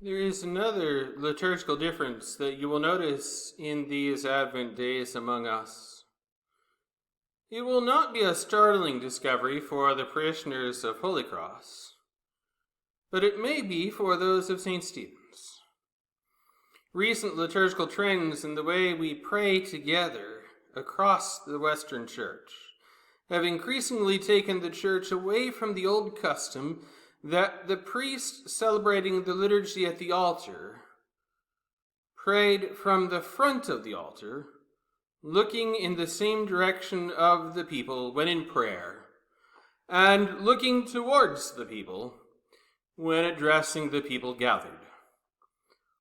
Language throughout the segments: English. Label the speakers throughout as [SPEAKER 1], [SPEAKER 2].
[SPEAKER 1] There is another liturgical difference that you will notice in these Advent days among us. It will not be a startling discovery for the parishioners of Holy Cross, but it may be for those of St. Stephen's. Recent liturgical trends in the way we pray together across the Western Church have increasingly taken the Church away from the old custom that the priest celebrating the liturgy at the altar prayed from the front of the altar, looking in the same direction of the people when in prayer, and looking towards the people when addressing the people gathered.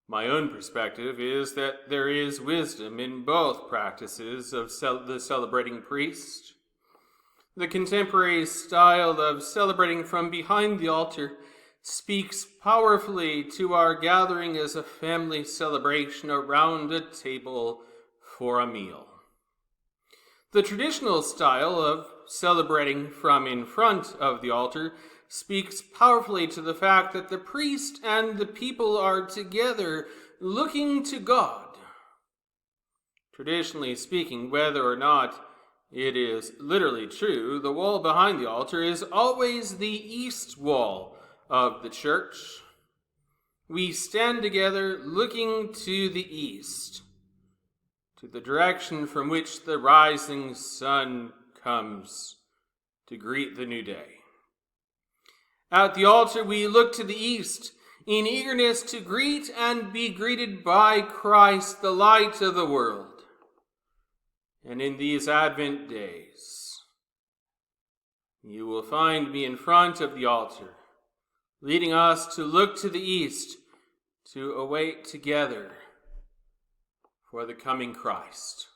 [SPEAKER 1] My own perspective is that there is wisdom in both practices of the celebrating priest. The contemporary style of celebrating from behind the altar speaks powerfully to our gathering as a family celebration around a table for a meal. The traditional style of celebrating from in front of the altar speaks powerfully to the fact that the priest and the people are together looking to God. Traditionally speaking, whether or not it is literally true, the wall behind the altar is always the east wall of the church. We stand together looking to the east, to the direction from which the rising sun comes to greet the new day. At the altar, we look to the east in eagerness to greet and be greeted by Christ, the light of the world. And in these Advent days, you will find me in front of the altar, leading us to look to the east, to await together for the coming Christ.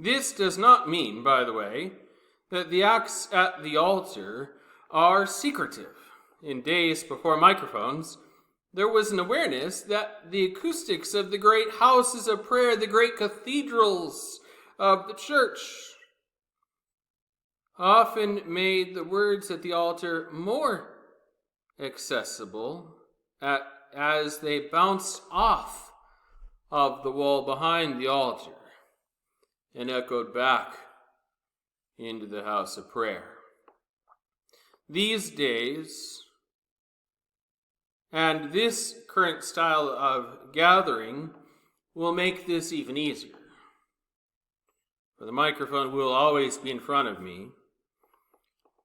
[SPEAKER 1] This does not mean, by the way, that the acts at the altar are secretive. In days before microphones, there was an awareness that the acoustics of the great houses of prayer, the great cathedrals of the church, often made the words at the altar more accessible as they bounced off of the wall behind the altar and echoed back into the house of prayer. These days, and this current style of gathering will make this even easier. For the microphone will always be in front of me,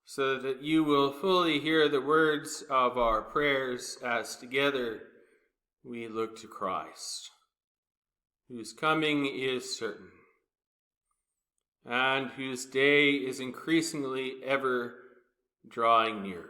[SPEAKER 1] so that you will fully hear the words of our prayers as together we look to Christ, whose coming is certain, and whose day is increasingly ever drawing near.